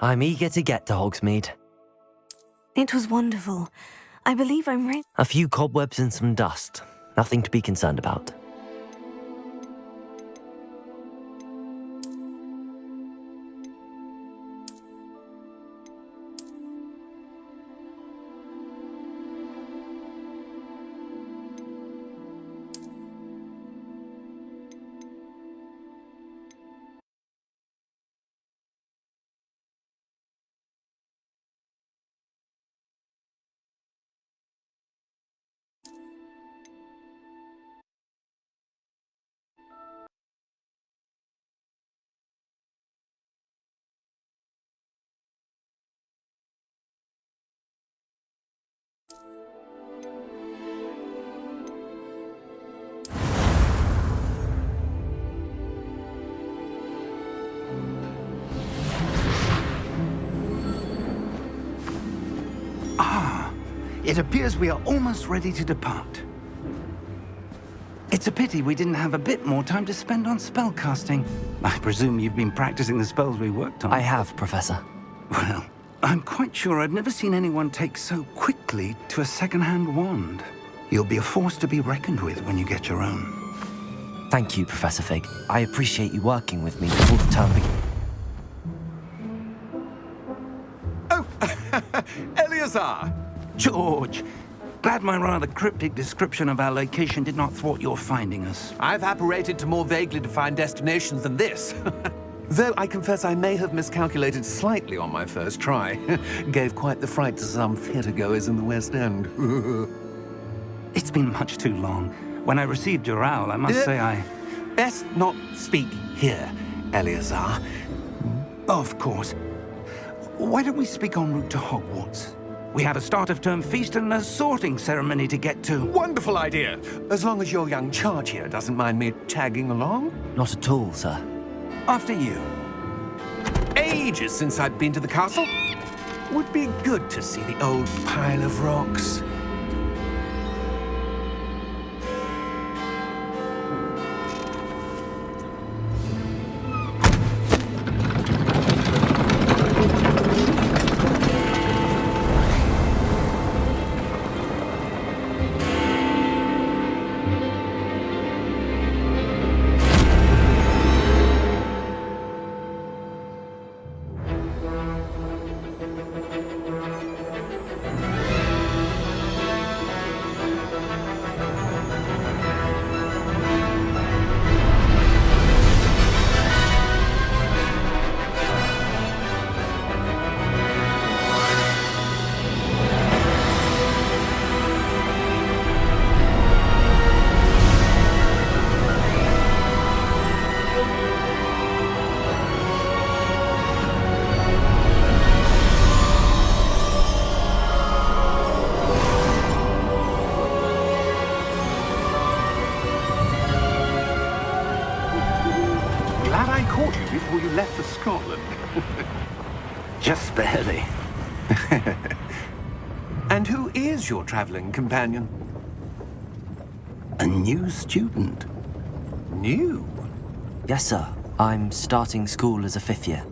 I'm eager to get to Hogsmeade. It was wonderful. I believe I'm ready. A few cobwebs and some dust. Nothing to be concerned about. It appears we are almost ready to depart. It's a pity we didn't have a bit more time to spend on spellcasting. I presume you've been practicing the spells we worked on. I have, Professor. Well, I'm quite sure I've never seen anyone take so quickly to a second-hand wand. You'll be a force to be reckoned with when you get your own. Thank you, Professor Fig. I appreciate you working with me before the term begins. Oh, Eleazar! George, glad my rather cryptic description of our location did not thwart your finding us. I've apparated to more vaguely defined destinations than this. Though I confess I may have miscalculated slightly on my first try. Gave quite the fright to some theatre-goers in the West End. It's been much too long. When I received your owl, I must say I... Best not speak here, Eleazar. Of course. Why don't we speak en route to Hogwarts? We have a start-of-term feast and a sorting ceremony to get to. Wonderful idea! As long as your young charge here doesn't mind me tagging along. Not at all, sir. After you. Ages since I'd been to the castle. Would be good to see the old pile of rocks. Before you left for Scotland. Just barely. And who is your traveling companion? A new student. New? Yes, sir. I'm starting school as a 5th year.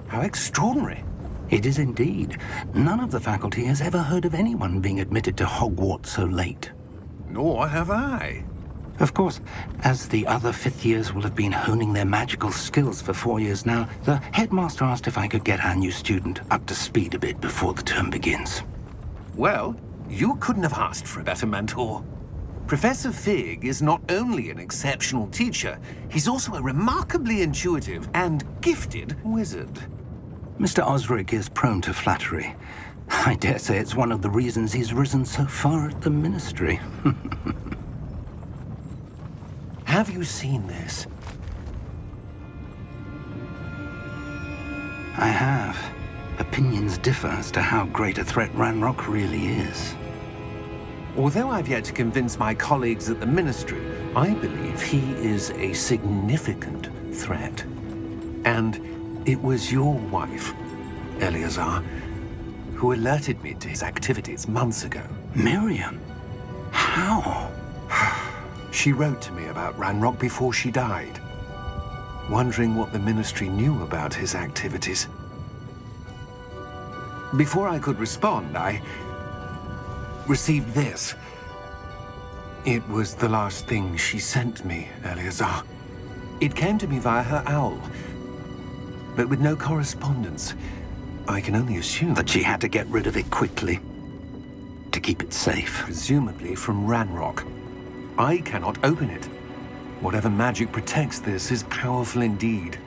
How extraordinary. It is indeed. None of the faculty has ever heard of anyone being admitted to Hogwarts so late. Nor have I. Of course, as the other 5th years will have been honing their magical skills for 4 years now, the headmaster asked if I could get our new student up to speed a bit before the term begins. Well, you couldn't have asked for a better mentor. Professor Fig is not only an exceptional teacher, he's also a remarkably intuitive and gifted wizard. Mr. Osric is prone to flattery. I dare say it's one of the reasons he's risen so far at the ministry. Have you seen this? I have. Opinions differ as to how great a threat Ranrock really is. Although I've yet to convince my colleagues at the Ministry, I believe he is a significant threat. And it was your wife, Eleazar, who alerted me to his activities months ago. Miriam? How? She wrote to me about Ranrock before she died, wondering what the Ministry knew about his activities. Before I could respond, I received this. It was the last thing she sent me, Eleazar. It came to me via her owl, but with no correspondence. I can only assume That she had to get rid of it quickly to keep it safe. presumably from Ranrock. I cannot open it. Whatever magic protects this is powerful indeed.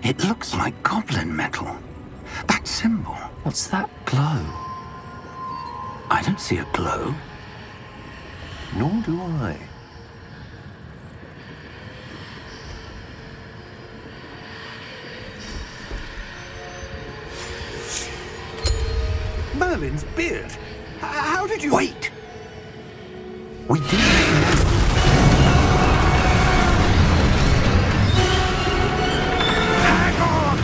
It looks like goblin metal. That symbol. What's that glow? I don't see a glow. Nor do I. Merlin's beard! How did you... Wait! We didn't. Hang on!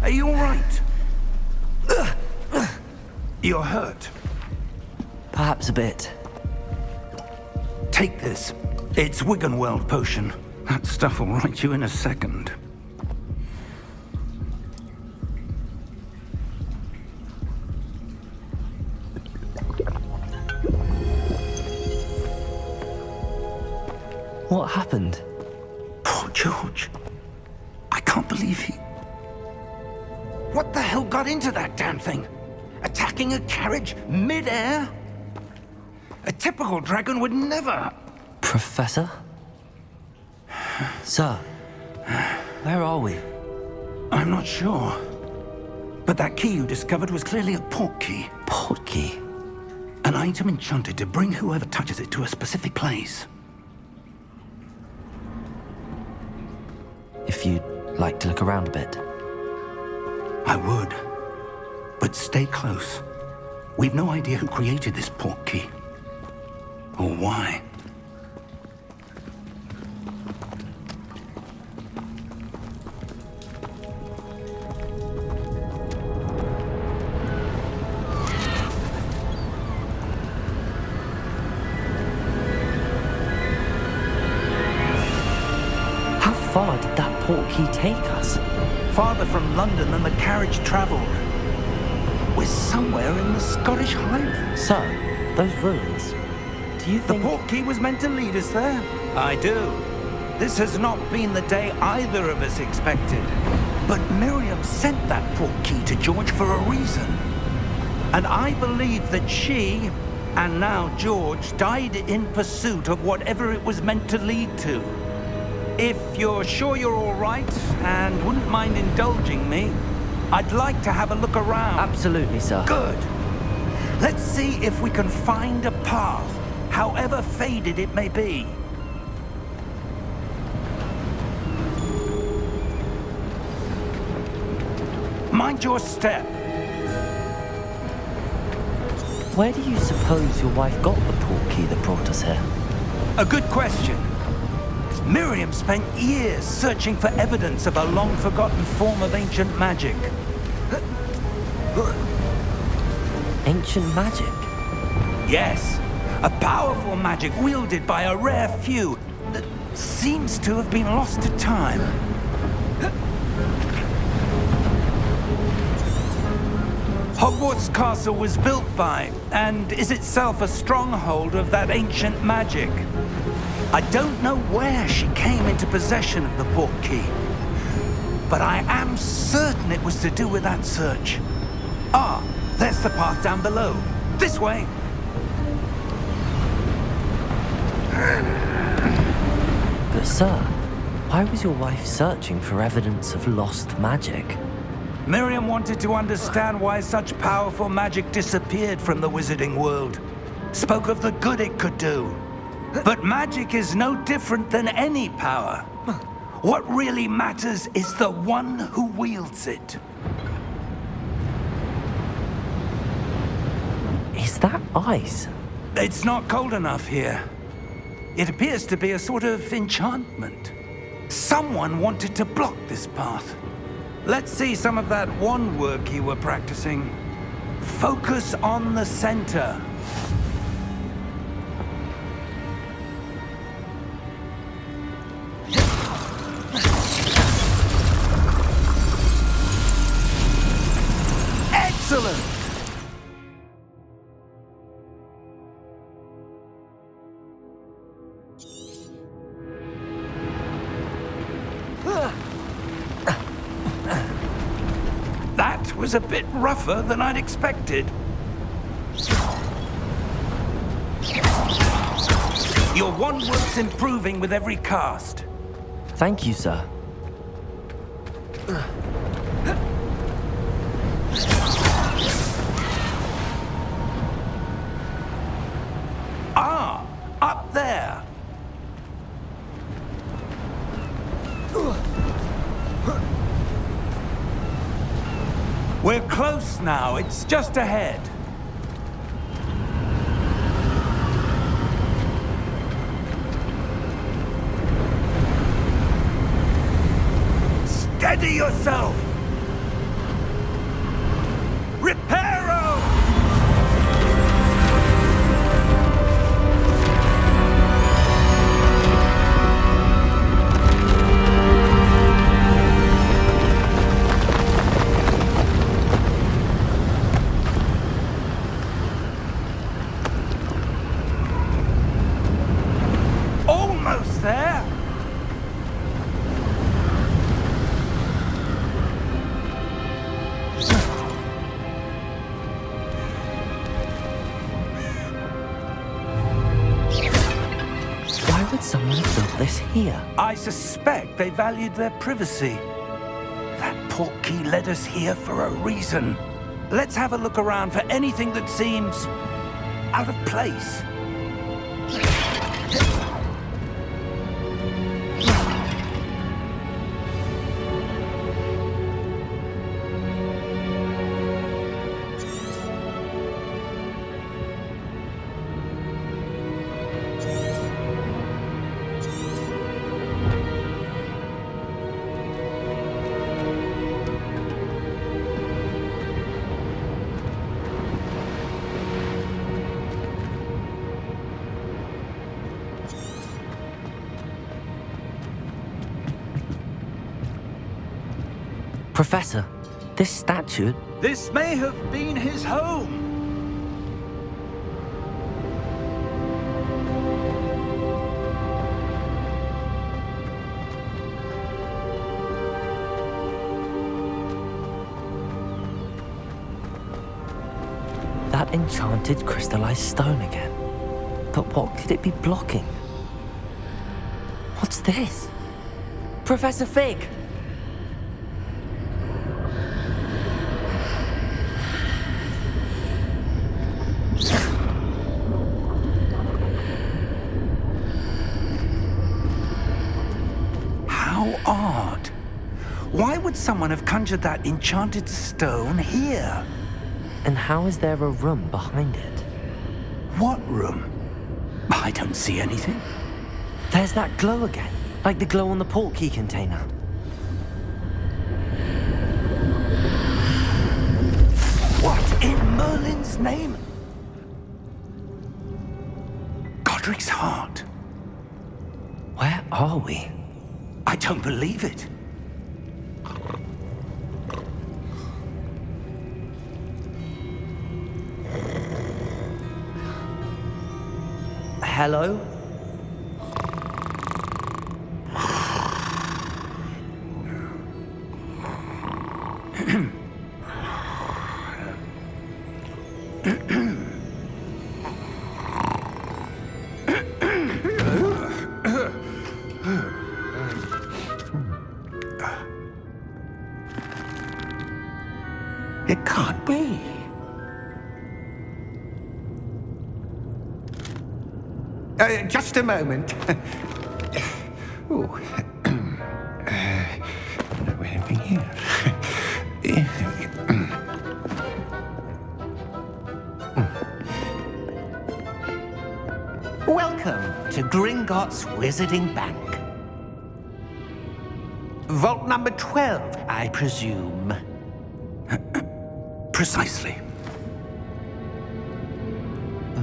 Are you all right? You're hurt. Perhaps a bit. Take this. It's Wiggenweld potion. That stuff will right you in a second. What happened? Poor George. I can't believe he... What the hell got into that damn thing? Attacking a carriage mid-air? A typical dragon would never... Professor? Sir, where are we? I'm not sure. But that key you discovered was clearly a port key. Port key? An item enchanted to bring whoever touches it to a specific place. If you'd like to look around a bit. I would. But stay close. We've no idea who created this port key. Or why. How far did that port key take us? Farther from London than the carriage traveled. We're somewhere in the Scottish Highlands. Sir, those ruins. Do you The think... port key was meant to lead us there? I do. This has not been the day either of us expected. But Miriam sent that port key to George for a reason. And I believe that she, and now George, died in pursuit of whatever it was meant to lead to. If you're sure you're all right and wouldn't mind indulging me, I'd like to have a look around. Absolutely, sir. Good. Let's see if we can find a path, however faded it may be. Mind your step. Where do you suppose your wife got the port key that brought us here? A good question. Miriam spent years searching for evidence of a long-forgotten form of ancient magic. Ancient magic? Yes, a powerful magic wielded by a rare few that seems to have been lost to time. Hogwarts Castle was built by, and is itself a stronghold of that ancient magic. I don't know where she came into possession of the port key, but I am certain it was to do with that search. Ah, there's the path down below. This way. Sir, why was your wife searching for evidence of lost magic? Miriam wanted to understand why such powerful magic disappeared from the wizarding world. Spoke of the good it could do. But magic is no different than any power. What really matters is the one who wields it. Is that ice? It's not cold enough here. It appears to be a sort of enchantment. Someone wanted to block this path. Let's see some of that wand work you were practicing. Focus on the center. Excellent! That was a bit rougher than I'd expected. Your wand work's improving with every cast. Thank you, sir. Ah, up there. We're close now. It's just ahead. Steady yourself! Reparo! Almost there! Why would someone have built this here? I suspect they valued their privacy. That portkey led us here for a reason. Let's have a look around for anything that seems out of place. Professor, this statue... This may have been his home. That enchanted crystallized stone again. But what could it be blocking? What's this? Professor Fig! How odd. Why would someone have conjured that enchanted stone here? And how is there a room behind it? What room? I don't see anything. There's that glow again, like the glow on the portkey container. What in Merlin's name? Godric's heart. Where are we? I don't believe it. Hello? It can't be. Just a moment. Ooh. Anything here? Welcome to Gringotts Wizarding Bank. Vault number 12, I presume. Precisely.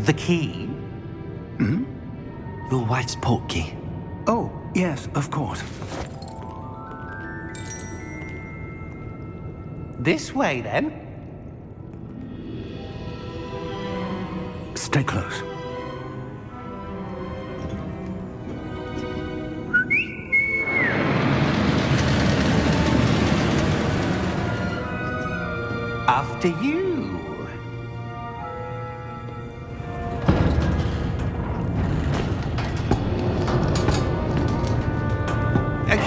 The key? Your wife's portkey. Oh, yes, of course. This way, then. Stay close. After you.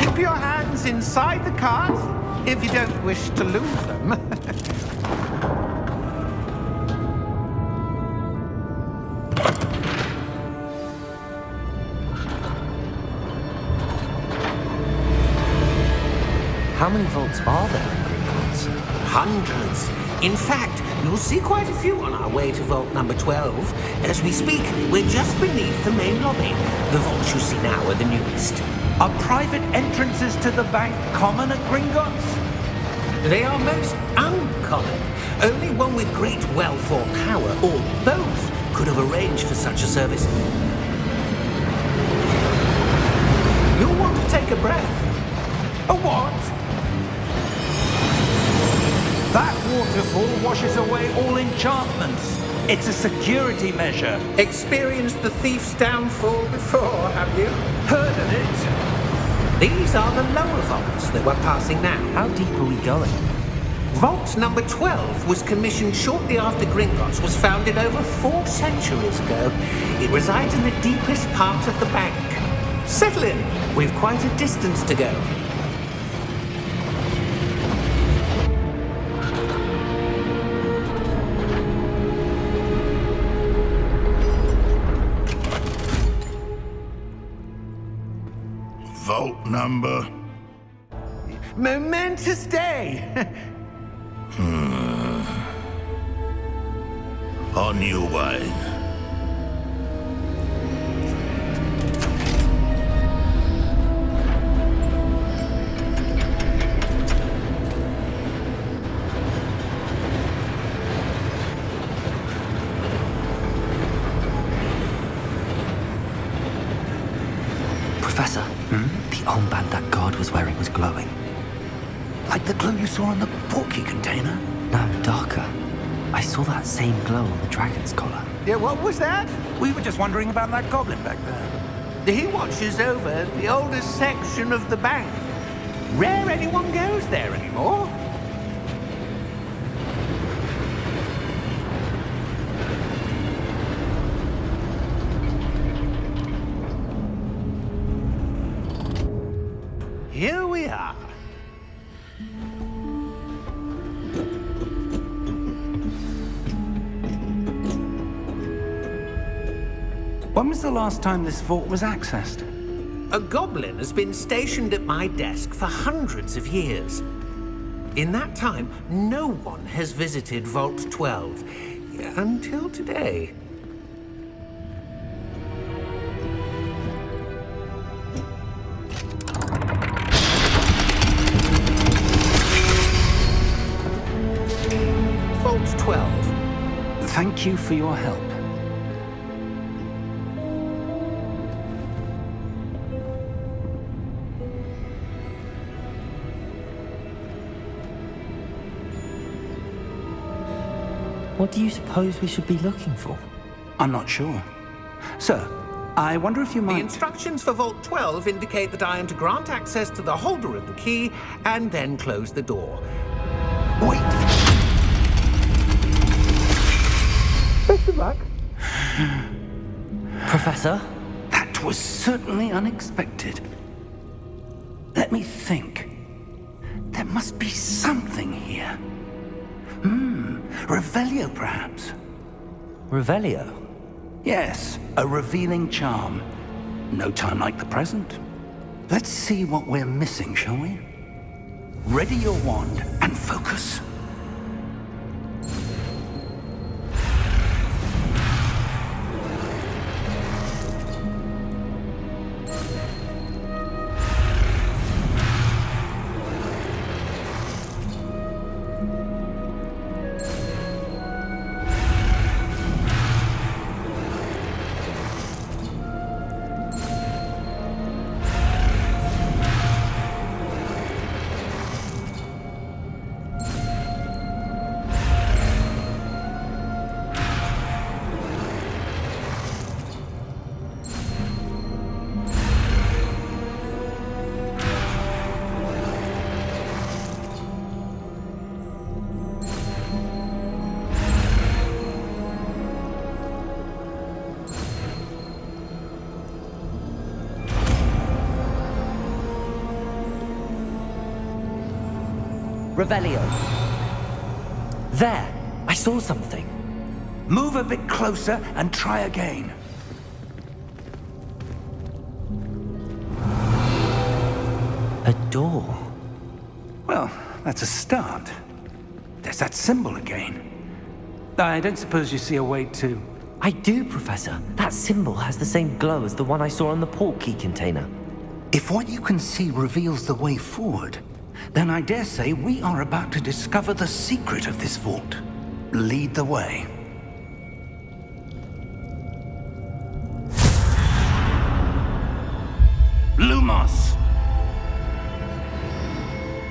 Keep your hands inside the cart if you don't wish to lose them. How many vaults are there in Gringotts? Hundreds. In fact, you'll see quite a few on our way to vault number 12. As we speak, we're just beneath the main lobby. The vaults you see now are the newest. Are private entrances to the bank common at Gringotts? They are most uncommon. Only one with great wealth or power, or both, could have arranged for such a service. You'll want to take a breath. A what? That waterfall washes away all enchantments. It's a security measure. Experienced the thief's downfall before, have you? Heard of it? These are the lower vaults that we're passing now. How deep are we going? Vault number 12 was commissioned shortly after Gringotts was founded over 4 centuries ago. It resides in the deepest part of the bank. Settle in. We've quite a distance to go. Vault number? Momentous day! On your way. Professor, the armband that guard was wearing was glowing. Like the glow you saw on the portkey container? No, darker. I saw that same glow on the dragon's collar. Yeah, what was that? We were just wondering about that goblin back there. He watches over the oldest section of the bank. Rare anyone goes there anymore. Here we are. When was the last time this vault was accessed? A goblin has been stationed at my desk for hundreds of years. In that time, no one has visited Vault 12 until today. Vault 12. Thank you for your help. What do you suppose we should be looking for? I'm not sure. Sir, I wonder if you The might... instructions for Vault 12 indicate that I am to grant access to the holder of the key and then close the door. Wait! Best of luck. Professor? That was certainly unexpected. Let me think. There must be something here. Revelio, perhaps? Revelio? Yes, a revealing charm. No time like the present. Let's see what we're missing, shall we? Ready your wand and focus. Revelio. There! I saw something. Move a bit closer and try again. A door. Well, that's a start. There's that symbol again. I don't suppose you see a way to... I do, Professor. That symbol has the same glow as the one I saw on the portkey container. If what you can see reveals the way forward, then I dare say we are about to discover the secret of this vault. Lead the way. Lumos!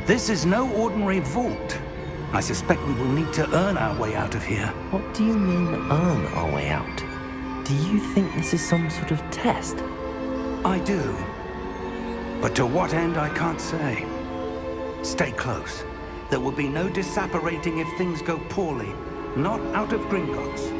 This is no ordinary vault. I suspect we will need to earn our way out of here. What do you mean, earn our way out? Do you think this is some sort of test? I do. But to what end, I can't say. Stay close. There will be no disapparating if things go poorly. Not out of Gringotts.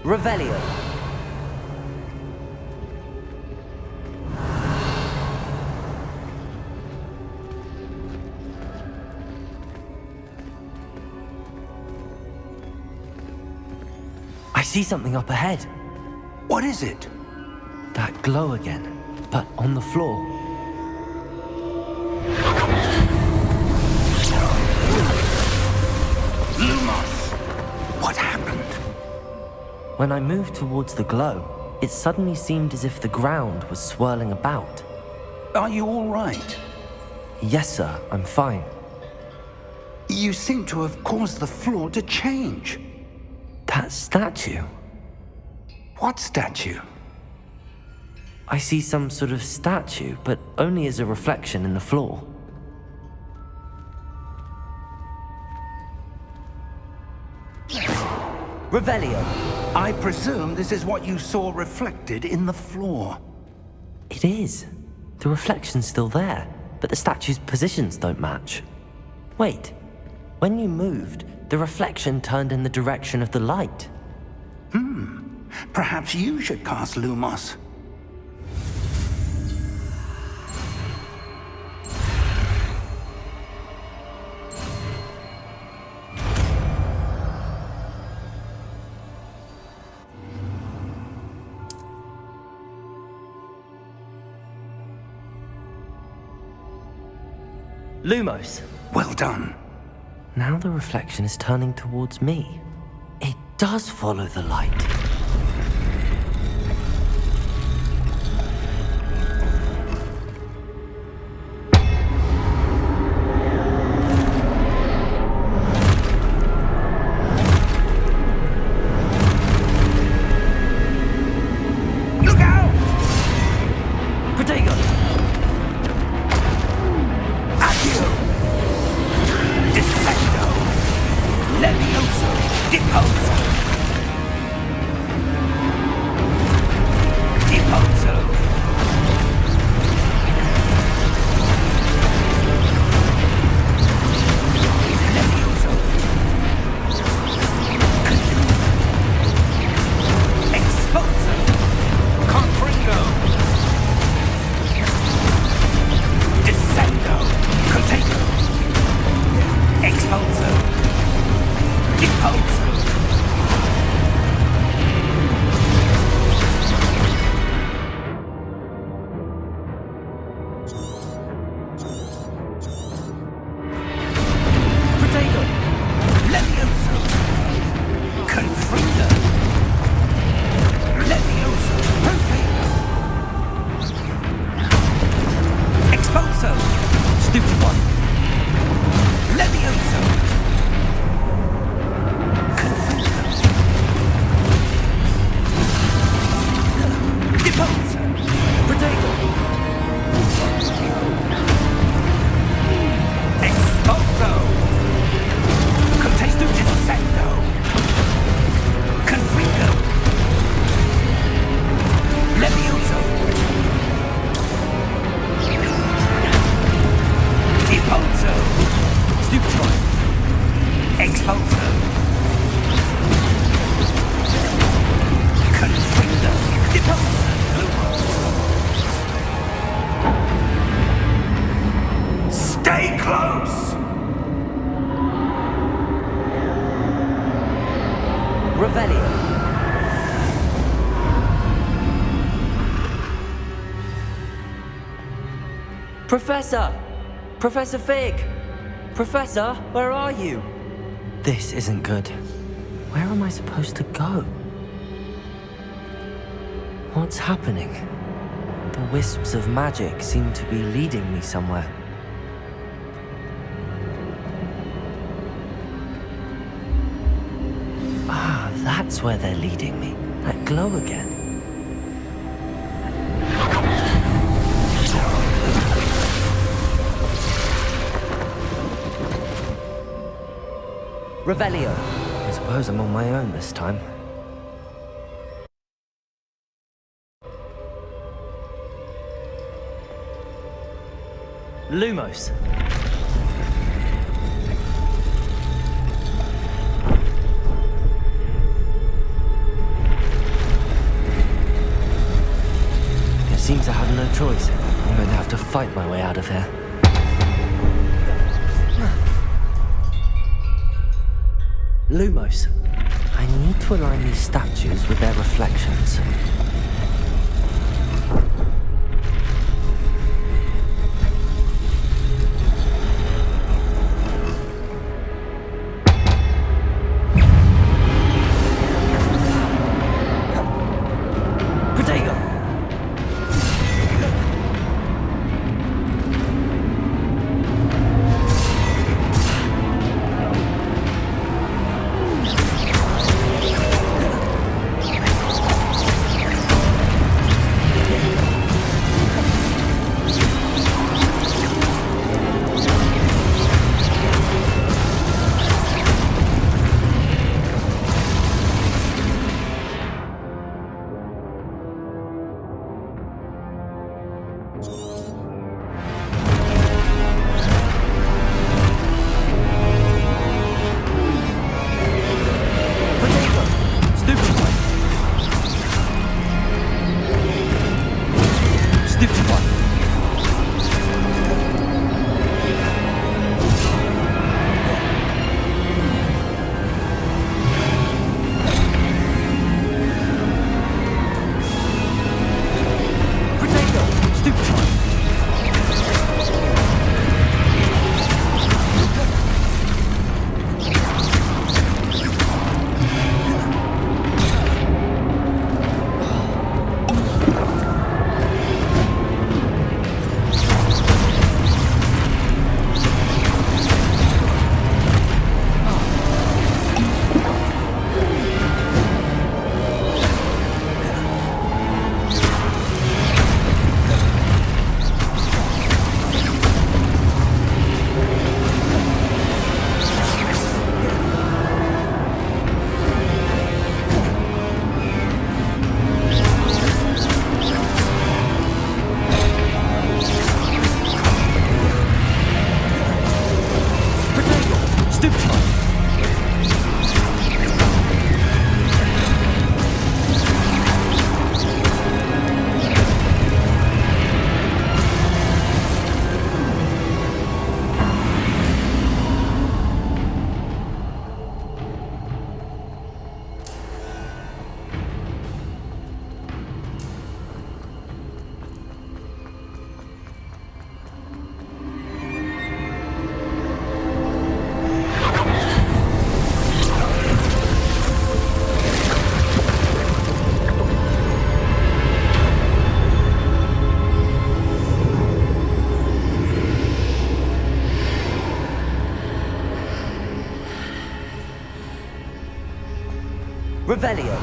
Revelio. I see something up ahead. What is it? That glow again, but on the floor. Lumos! What happened? When I moved towards the glow, it suddenly seemed as if the ground was swirling about. Are you all right? Yes, sir, I'm fine. You seem to have caused the floor to change. That statue. What statue? I see some sort of statue, but only as a reflection in the floor. Revelio. I presume this is what you saw reflected in the floor. It is. The reflection's still there, but the statue's positions don't match. Wait. When you moved, the reflection turned in the direction of the light. Perhaps you should cast Lumos. Lumos. Well done. Now the reflection is turning towards me. It does follow the light. Look out! Protego! Accio! Defendo! Levioso! Deposo! Deposo! Levioso! repulsor. Consider repulsor. Stay close! Revelio. Professor! Professor Fig! Professor, where are you? This isn't good. Where am I supposed to go? What's happening? The wisps of magic seem to be leading me somewhere. Ah, that's where they're leading me. That glow again. Revelio. I suppose I'm on my own this time. Lumos. It seems I have no choice. I'm going to have to fight my way out of here. Lumos. I need to align these statues with their reflections. Revelio.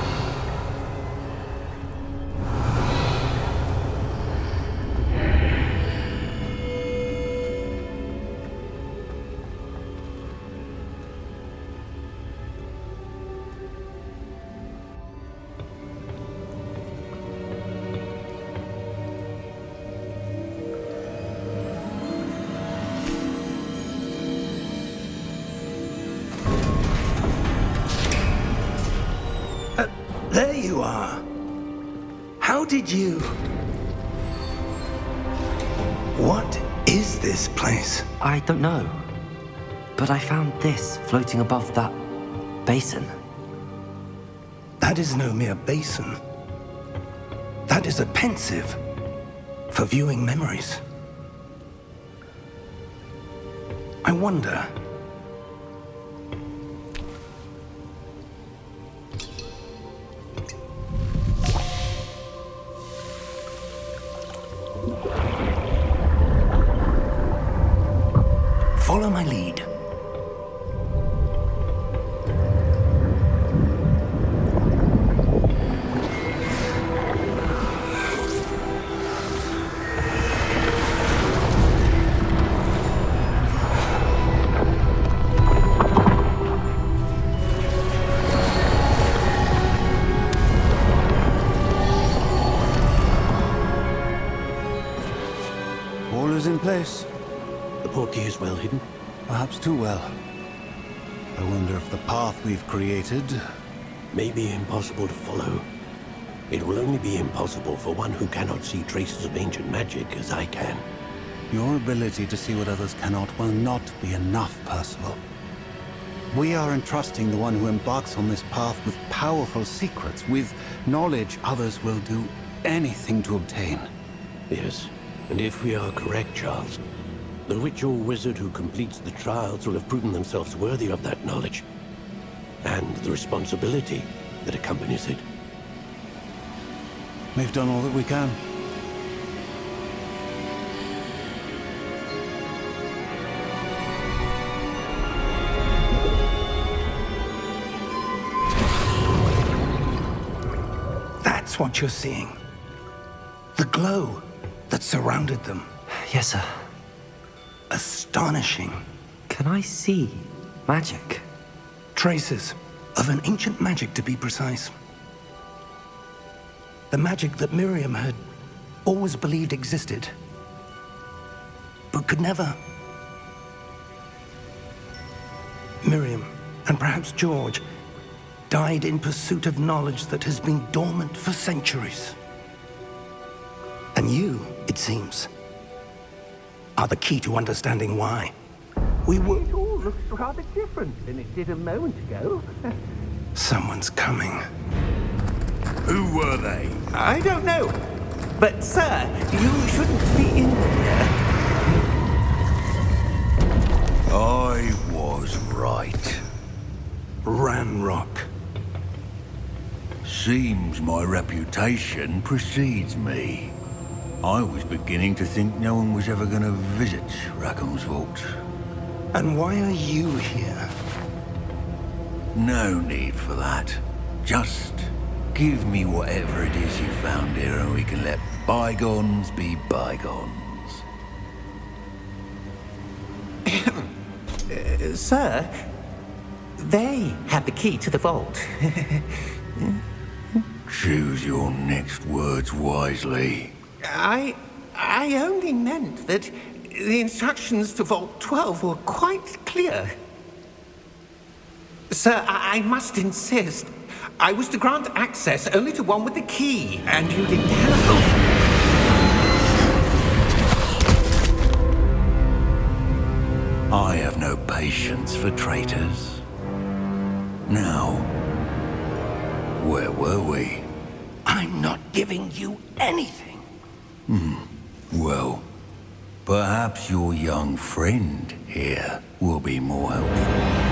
you are. How did you... What is this place? I don't know. But I found this floating above that basin. That is no mere basin. That is a pensive for viewing memories. I wonder... Follow my lead. All is in place. The portkey is well hidden. Perhaps too well. I wonder if the path we've created... May be impossible to follow. It will only be impossible for one who cannot see traces of ancient magic as I can. Your ability to see what others cannot will not be enough, Percival. We are entrusting the one who embarks on this path with powerful secrets, with knowledge others will do anything to obtain. Yes, and if we are correct, Charles, the witch or wizard who completes the trials will have proven themselves worthy of that knowledge, and the responsibility that accompanies it. We've done all that we can. That's what you're seeing. The glow that surrounded them. Yes, sir. Astonishing. Can I see magic? Traces of an ancient magic, to be precise. The magic that Miriam had always believed existed, but could never. Miriam, and perhaps George, died in pursuit of knowledge that has been dormant for centuries. And you, it seems, are the key to understanding why. We were... It all looks rather different than it did a moment ago. Someone's coming. Who were they? I don't know. But, sir, you shouldn't be in here. I was right. Ranrock. Seems my reputation precedes me. I was beginning to think no one was ever going to visit Rackham's vault. And why are you here? No need for that. Just give me whatever it is you found here and we can let bygones be bygones. Sir, they have the key to the vault. Choose your next words wisely. I only meant that the instructions to Vault 12 were quite clear. Sir, I must insist. I was to grant access only to one with the key, and you didn't have... I have no patience for traitors. Now, where were we? I'm not giving you anything. Well, perhaps your young friend here will be more helpful.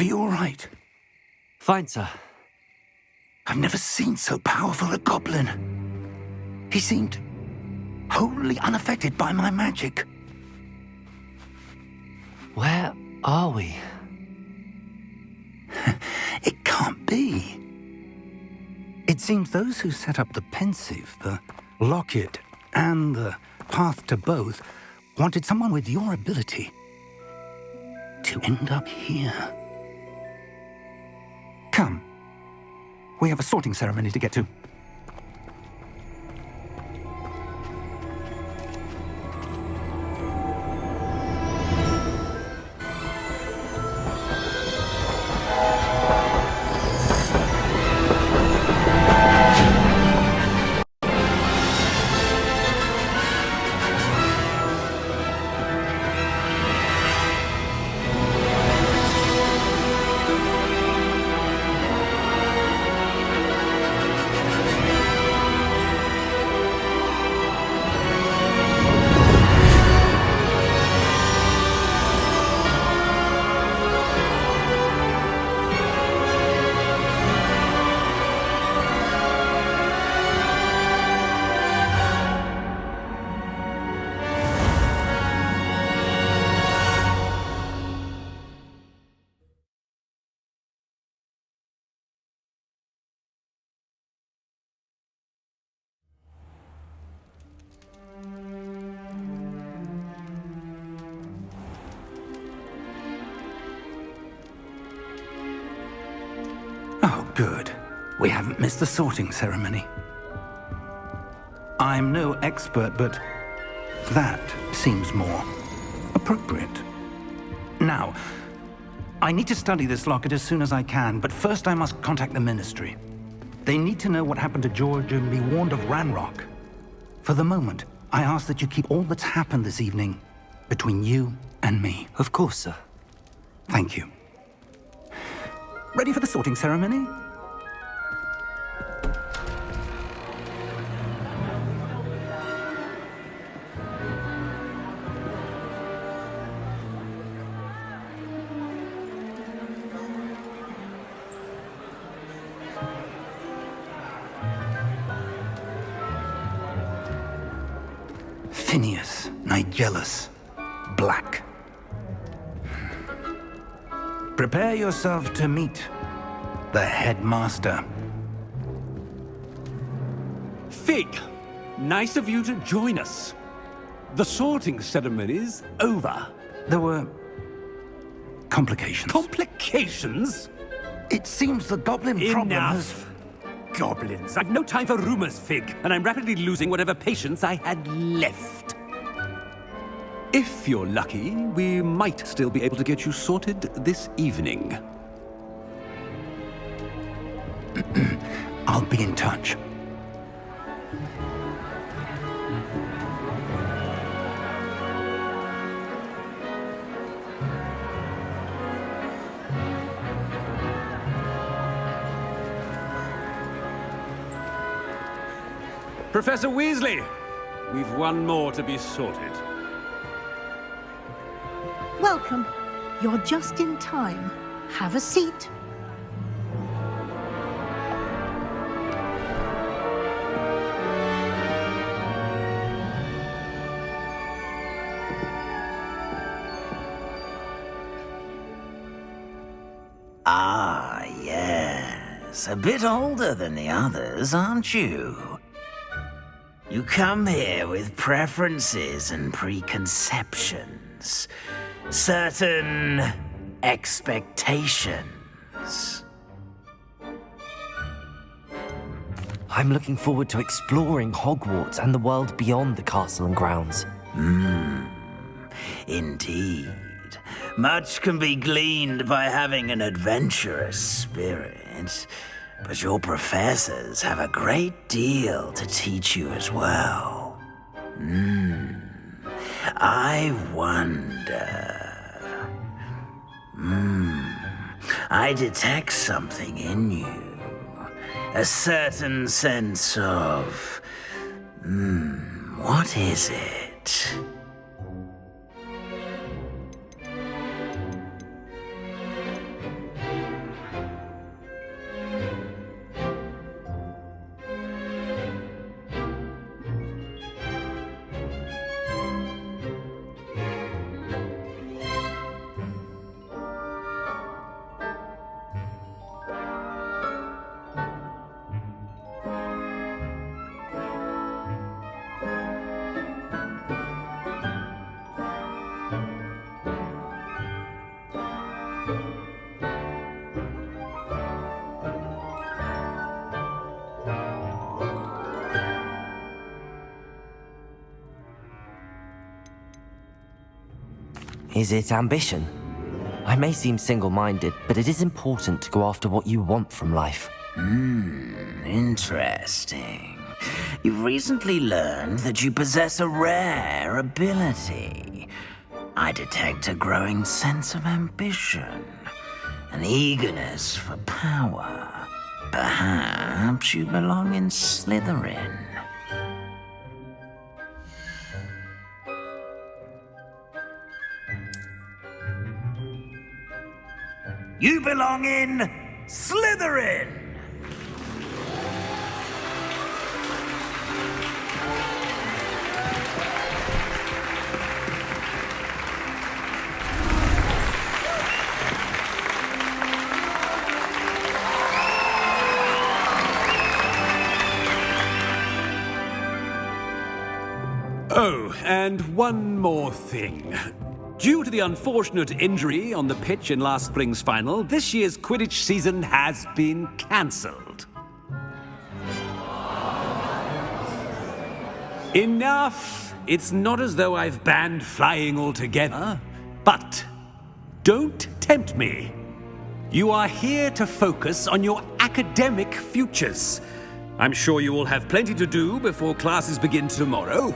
Are you all right? Fine, sir. I've never seen so powerful a goblin. He seemed wholly unaffected by my magic. Where are we? It can't be. It seems those who set up the pensive, the locket, and the path to both wanted someone with your ability to end up here. Come. We have a sorting ceremony to get to. Oh, good. We haven't missed the sorting ceremony. I'm no expert, but that seems more appropriate. Now, I need to study this locket as soon as I can, but first I must contact the Ministry. They need to know what happened to George and be warned of Ranrock. For the moment, I ask that you keep all that's happened this evening between you and me. Of course, sir. Thank you. Ready for the sorting ceremony? Phineas, Nigellus, Black. Prepare yourself to meet the headmaster. Fig, nice of you to join us. The sorting ceremony's over. There were complications. Complications? It seems the goblin problem has... Enough. Goblins. I've no time for rumors, Fig, and I'm rapidly losing whatever patience I had left. If you're lucky, we might still be able to get you sorted this evening. I'll be in touch. Professor Weasley, we've one more to be sorted. Welcome. You're just in time. Have a seat. Ah, yes. A bit older than the others, aren't you? You come here with preferences and preconceptions. Certain expectations. I'm looking forward to exploring Hogwarts and the world beyond the castle and grounds. Indeed. Much can be gleaned by having an adventurous spirit, but your professors have a great deal to teach you as well. I wonder... I detect something in you. A certain sense of... what is it? Is it ambition? I may seem single-minded, but it is important to go after what you want from life. Interesting. You've recently learned that you possess a rare ability. I detect a growing sense of ambition, an eagerness for power. Perhaps you belong in Slytherin. You belong in Slytherin! Oh, and one more thing. Due to the unfortunate injury on the pitch in last spring's final, this year's Quidditch season has been cancelled. Enough! It's not as though I've banned flying altogether, but don't tempt me. You are here to focus on your academic futures. I'm sure you will have plenty to do before classes begin tomorrow.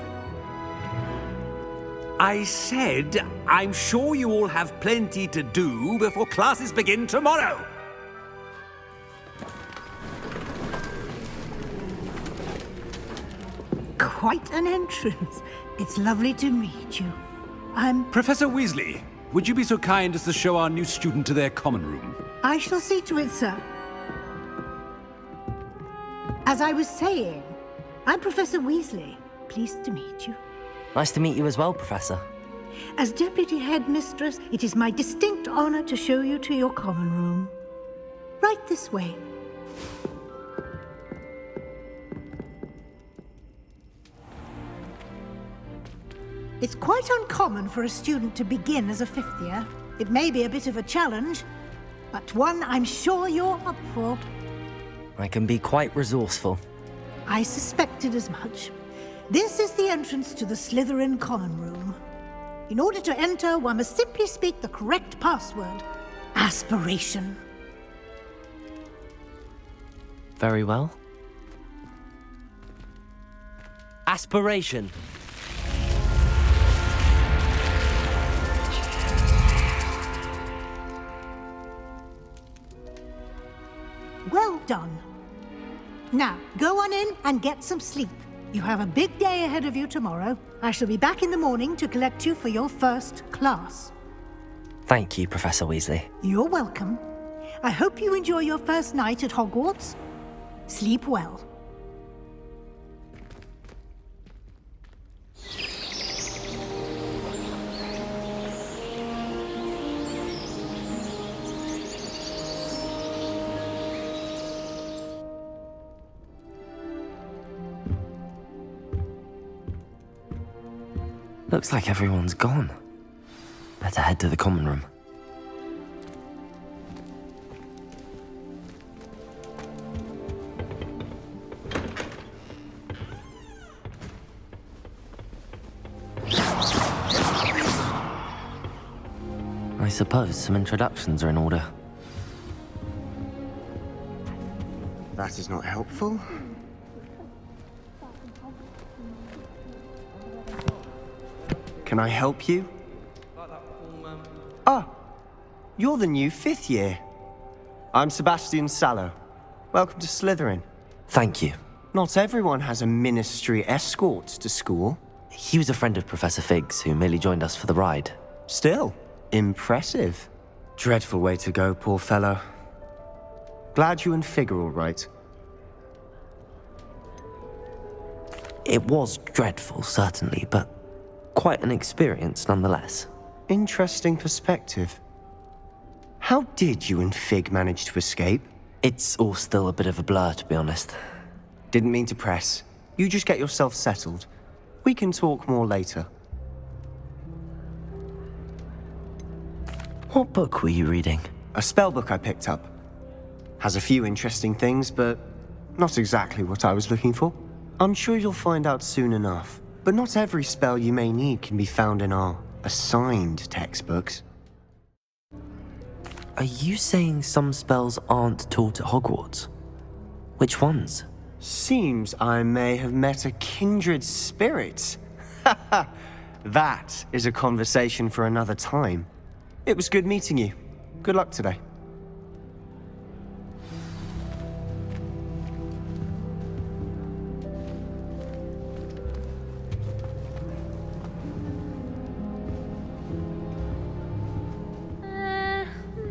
I said, I'm sure you all have plenty to do before classes begin tomorrow. Quite an entrance. It's lovely to meet you. Professor Weasley, would you be so kind as to show our new student to their common room? I shall see to it, sir. As I was saying, I'm Professor Weasley. Pleased to meet you. Nice to meet you as well, Professor. As Deputy Headmistress, it is my distinct honor to show you to your common room. Right this way. It's quite uncommon for a student to begin as a fifth year. It may be a bit of a challenge, but one I'm sure you're up for. I can be quite resourceful. I suspected as much. This is the entrance to the Slytherin common room. In order to enter, one must simply speak the correct password. Aspiration. Very well. Aspiration. Well done. Now, go on in and get some sleep. You have a big day ahead of you tomorrow. I shall be back in the morning to collect you for your first class. Thank you, Professor Weasley. You're welcome. I hope you enjoy your first night at Hogwarts. Sleep well. Looks like everyone's gone. Better head to the common room. I suppose some introductions are in order. That is not helpful. Can I help you? Ah, you're the new fifth year. I'm Sebastian Sallow. Welcome to Slytherin. Thank you. Not everyone has a ministry escort to school. He was a friend of Professor Fig's who merely joined us for the ride. Still, impressive. Dreadful way to go, poor fellow. Glad you and Fig are all right. It was dreadful, certainly, but quite an experience nonetheless. Interesting perspective. How did you and Fig manage to escape? It's all still a bit of a blur, to be honest. Didn't mean to press. You just get yourself settled. We can talk more later. What book were you reading? A spell book I picked up. Has a few interesting things, but not exactly what I was looking for. I'm sure you'll find out soon enough. But not every spell you may need can be found in our assigned textbooks. Are you saying some spells aren't taught at Hogwarts? Which ones? Seems I may have met a kindred spirit. That is a conversation for another time. It was good meeting you. Good luck today.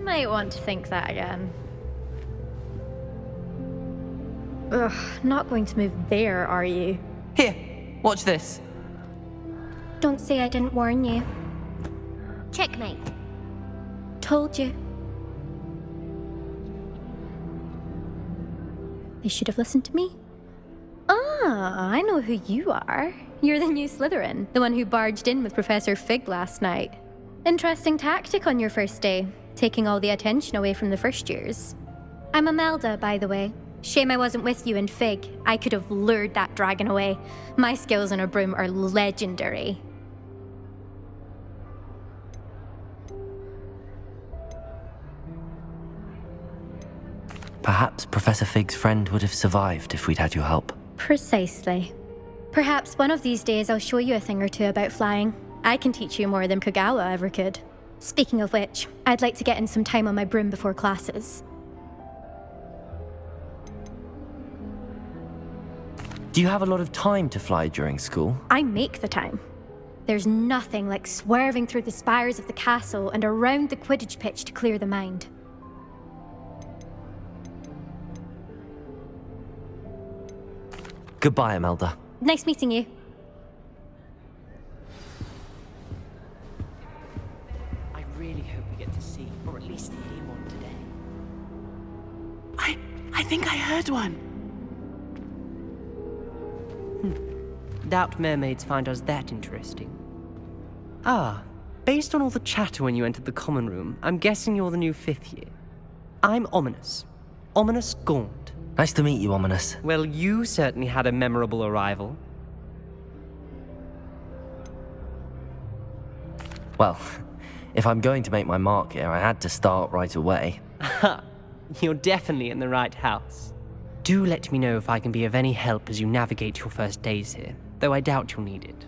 Might want to think that again. Ugh, not going to move there, are you? Here, watch this. Don't say I didn't warn you. Checkmate. Told you. They should have listened to me. Ah, I know who you are. You're the new Slytherin, the one who barged in with Professor Fig last night. Interesting tactic on your first day, taking all the attention away from the first years. I'm Imelda, by the way. Shame I wasn't with you in Fig. I could have lured that dragon away. My skills on a broom are legendary. Perhaps Professor Fig's friend would have survived if we'd had your help. Precisely. Perhaps one of these days I'll show you a thing or two about flying. I can teach you more than Kogawa ever could. Speaking of which, I'd like to get in some time on my broom before classes. Do you have a lot of time to fly during school? I make the time. There's nothing like swerving through the spires of the castle and around the Quidditch pitch to clear the mind. Goodbye, Imelda. Nice meeting you. I really hope we get to see, or at least hear one today. I think I heard one. Doubt mermaids find us that interesting. Ah, based on all the chatter when you entered the common room, I'm guessing you're the new 5th year. I'm Ominous. Ominous Gaunt. Nice to meet you, Ominous. Well, you certainly had a memorable arrival. Well, if I'm going to make my mark here, I had to start right away. Ha! You're definitely in the right house. Do let me know if I can be of any help as you navigate your first days here, though I doubt you'll need it.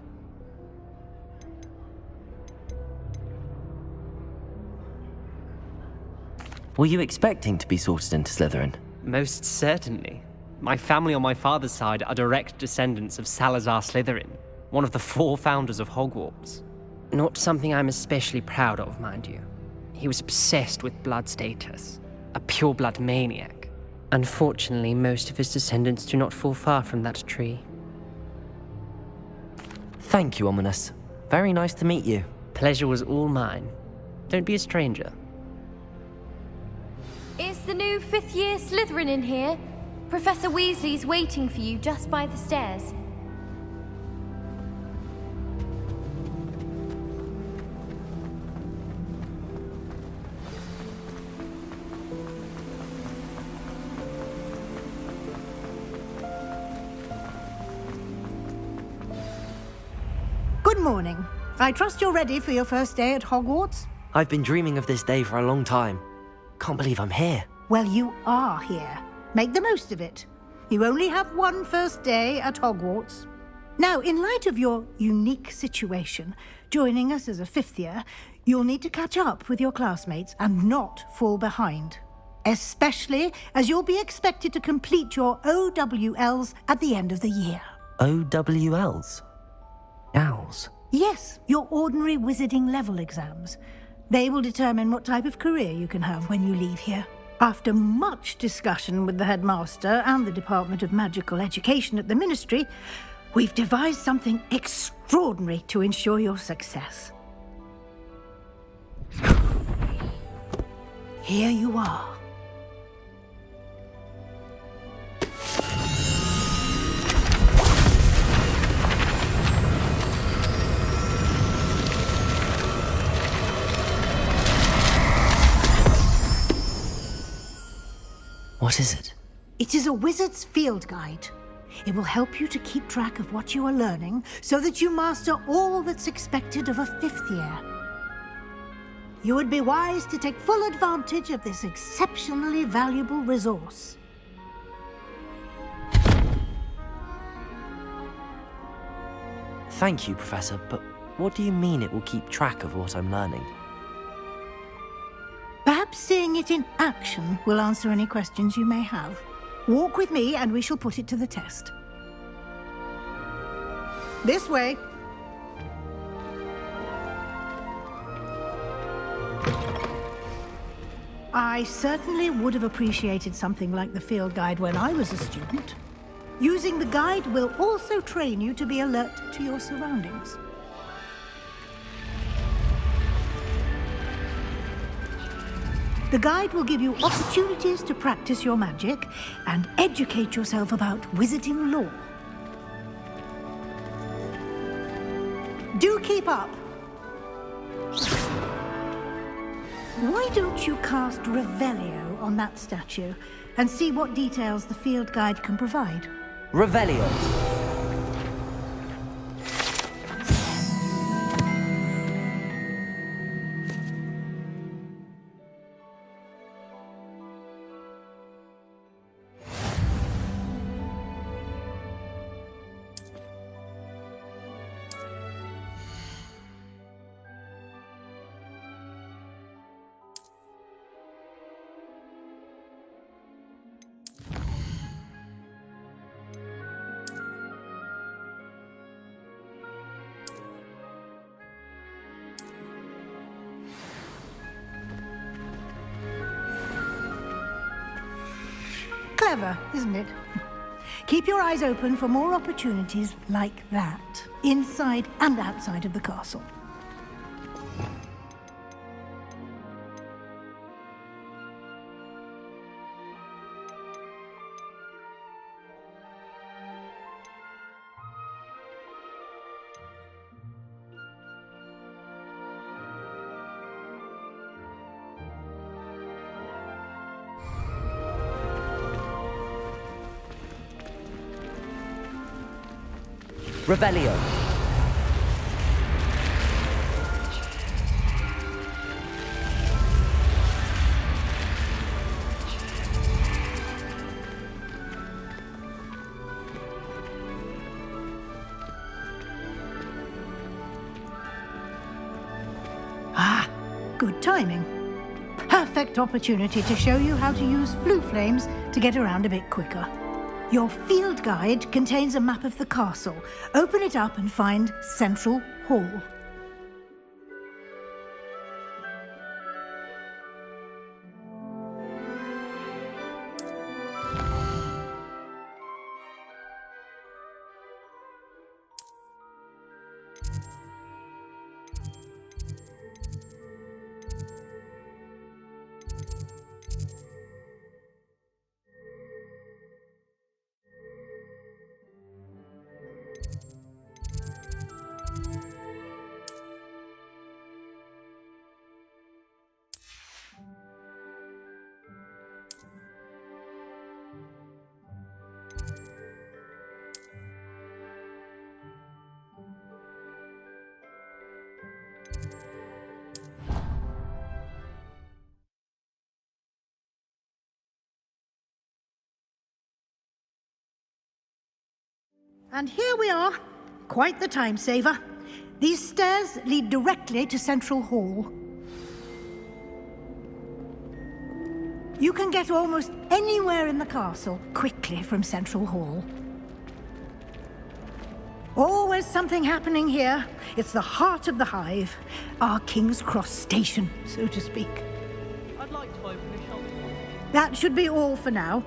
Were you expecting to be sorted into Slytherin? Most certainly. My family on my father's side are direct descendants of Salazar Slytherin, one of the 4 founders of Hogwarts. Not something I'm especially proud of, mind you. He was obsessed with blood status, a pure-blood maniac. Unfortunately, most of his descendants do not fall far from that tree. Thank you, Ominous. Very nice to meet you. Pleasure was all mine. Don't be a stranger. Is the new 5th year Slytherin in here? Professor Weasley's waiting for you just by the stairs. Good morning. I trust you're ready for your first day at Hogwarts? I've been dreaming of this day for a long time. Can't believe I'm here. Well, you are here. Make the most of it. You only have one first day at Hogwarts. Now, in light of your unique situation, joining us as a 5th year, you'll need to catch up with your classmates and not fall behind. Especially as you'll be expected to complete your OWLs at the end of the year. OWLs? Owls? Yes, your ordinary wizarding level exams. They will determine what type of career you can have when you leave here. After much discussion with the headmaster and the Department of Magical Education at the Ministry, we've devised something extraordinary to ensure your success. Here you are. What is it? It is a wizard's field guide. It will help you to keep track of what you are learning so that you master all that's expected of a 5th year. You would be wise to take full advantage of this exceptionally valuable resource. Thank you, Professor, but what do you mean it will keep track of what I'm learning? Perhaps seeing it in action will answer any questions you may have. Walk with me and we shall put it to the test. This way. I certainly would have appreciated something like the field guide when I was a student. Using the guide will also train you to be alert to your surroundings. The guide will give you opportunities to practice your magic and educate yourself about wizarding lore. Do keep up! Why don't you cast Revelio on that statue and see what details the field guide can provide? Revelio. Clever, isn't it? Keep your eyes open for more opportunities like that, inside and outside of the castle. Revelio. Ah, good timing. Perfect opportunity to show you how to use flue flames to get around a bit quicker. Your field guide contains a map of the castle. Open it up and find Central Hall. And here we are. Quite the time saver. These stairs lead directly to Central Hall. You can get almost anywhere in the castle quickly from Central Hall. Always something happening here. It's the heart of the hive. Our King's Cross station, so to speak. I'd like to open a shop. That should be all for now.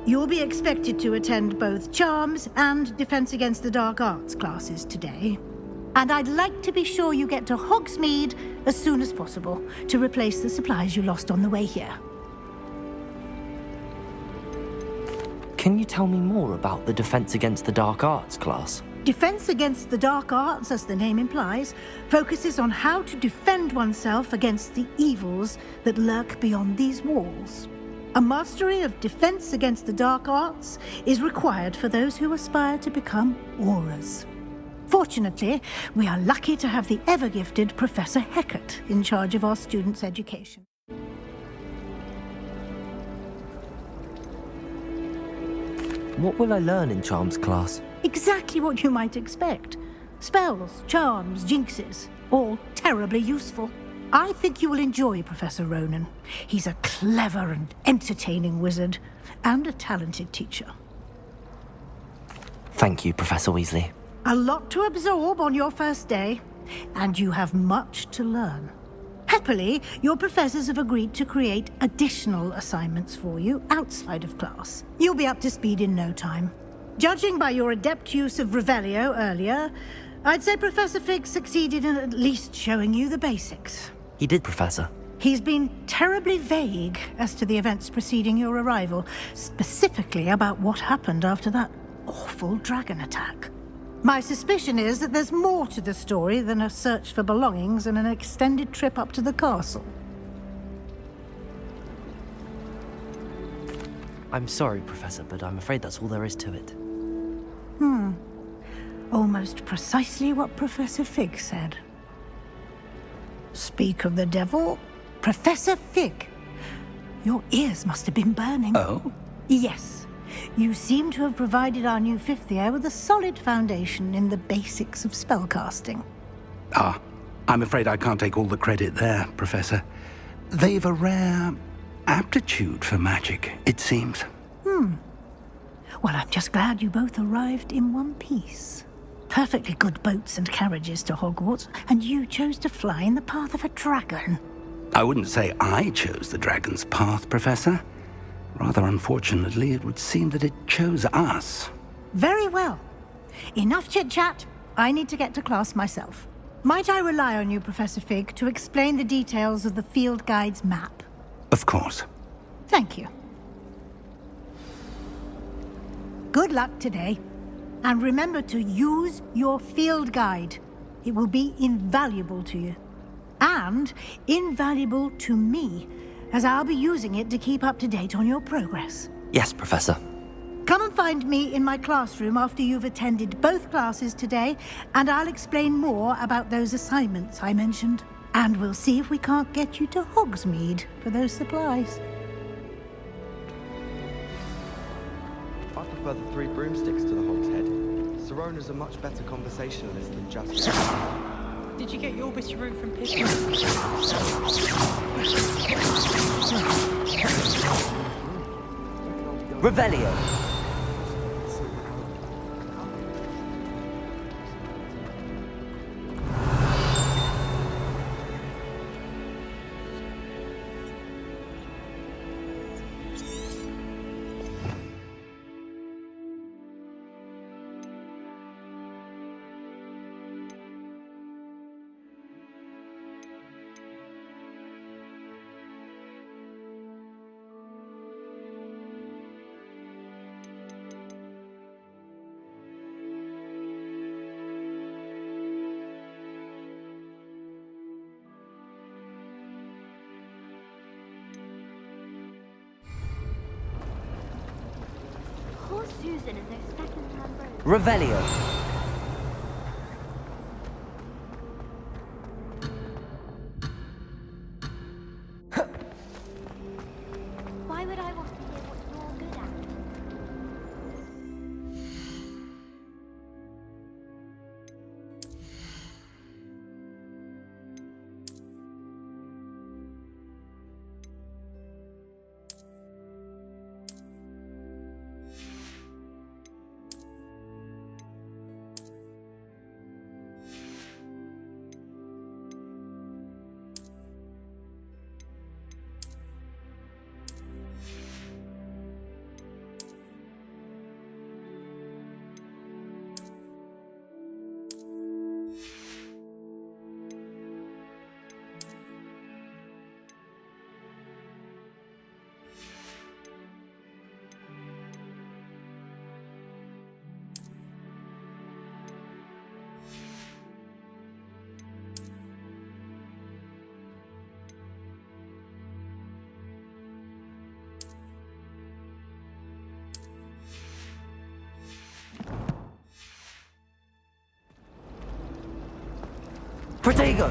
You'll be expected to attend both Charms and Defense Against the Dark Arts classes today. And I'd like to be sure you get to Hogsmeade as soon as possible to replace the supplies you lost on the way here. Can you tell me more about the Defense Against the Dark Arts class? Defense Against the Dark Arts, as the name implies, focuses on how to defend oneself against the evils that lurk beyond these walls. A mastery of defense against the dark arts is required for those who aspire to become Aurors. Fortunately, we are lucky to have the ever-gifted Professor Hecat in charge of our students' education. What will I learn in Charms class? Exactly what you might expect. Spells, charms, jinxes, all terribly useful. I think you will enjoy Professor Ronan. He's a clever and entertaining wizard, and a talented teacher. Thank you, Professor Weasley. A lot to absorb on your first day, and you have much to learn. Happily, your professors have agreed to create additional assignments for you outside of class. You'll be up to speed in no time. Judging by your adept use of Revelio earlier, I'd say Professor Fig succeeded in at least showing you the basics. He did, Professor. He's been terribly vague as to the events preceding your arrival, specifically about what happened after that awful dragon attack. My suspicion is that there's more to the story than a search for belongings and an extended trip up to the castle. I'm sorry, Professor, but I'm afraid that's all there is to it. Almost precisely what Professor Fig said. Speak of the devil, Professor Fig. Your ears must have been burning. Oh? Yes. You seem to have provided our new fifth year with a solid foundation in the basics of spellcasting. Ah, I'm afraid I can't take all the credit there, Professor. They've a rare aptitude for magic, it seems. Well, I'm just glad you both arrived in one piece. Perfectly good boats and carriages to Hogwarts, and you chose to fly in the path of a dragon. I wouldn't say I chose the dragon's path, Professor. Rather unfortunately, it would seem that it chose us. Very well. Enough chit-chat. I need to get to class myself. Might I rely on you, Professor Fig, to explain the details of the field guide's map? Of course. Thank you. Good luck today. And remember to use your field guide. It will be invaluable to you. And invaluable to me, as I'll be using it to keep up to date on your progress. Yes, Professor. Come and find me in my classroom after you've attended both classes today, and I'll explain more about those assignments I mentioned. And we'll see if we can't get you to Hogsmeade for those supplies. I prefer the 3 broomsticks to the Hog's Head. Sirona's a much better conversationalist than just... Did you get your bitchy from Pippin? Revelio. Poor Susan and those second-hand robes. Revelio. Why would I want to hear what you're good at? Protego!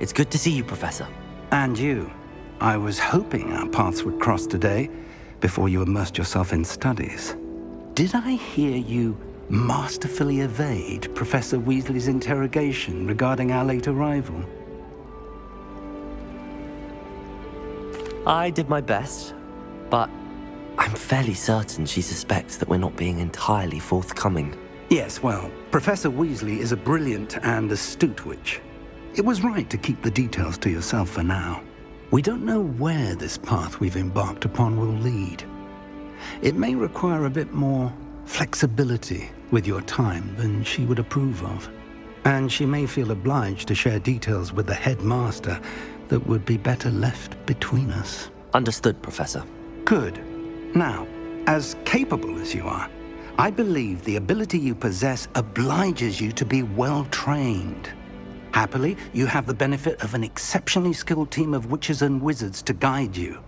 It's good to see you, Professor. And you. I was hoping our paths would cross today, before you immersed yourself in studies. Did I hear you masterfully evade Professor Weasley's interrogation regarding our late arrival? I did my best, but I'm fairly certain she suspects that we're not being entirely forthcoming. Yes, well, Professor Weasley is a brilliant and astute witch. It was right to keep the details to yourself for now. We don't know where this path we've embarked upon will lead. It may require a bit more flexibility with your time than she would approve of. And she may feel obliged to share details with the headmaster that would be better left between us. Understood, Professor. Good. Now, as capable as you are, I believe the ability you possess obliges you to be well trained. Happily, you have the benefit of an exceptionally skilled team of witches and wizards to guide you.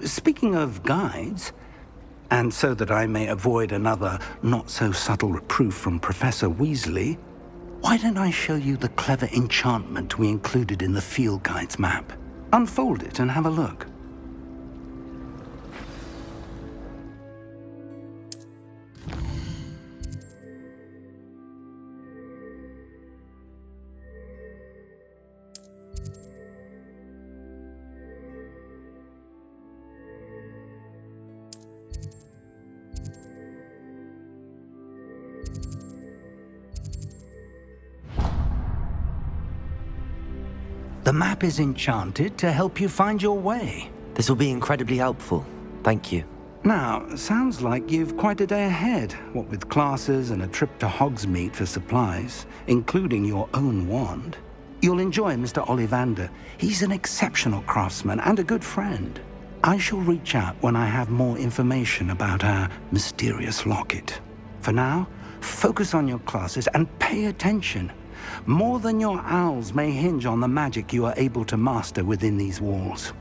Speaking of guides, and so that I may avoid another not-so-subtle reproof from Professor Weasley, why don't I show you the clever enchantment we included in the field guide's map? Unfold it and have a look. The map is enchanted to help you find your way. This will be incredibly helpful. Thank you. Now, sounds like you've quite a day ahead, what with classes and a trip to Hogsmeade for supplies, including your own wand. You'll enjoy Mr. Ollivander. He's an exceptional craftsman and a good friend. I shall reach out when I have more information about our mysterious locket. For now, focus on your classes and pay attention. More than your owls may hinge on the magic you are able to master within these walls.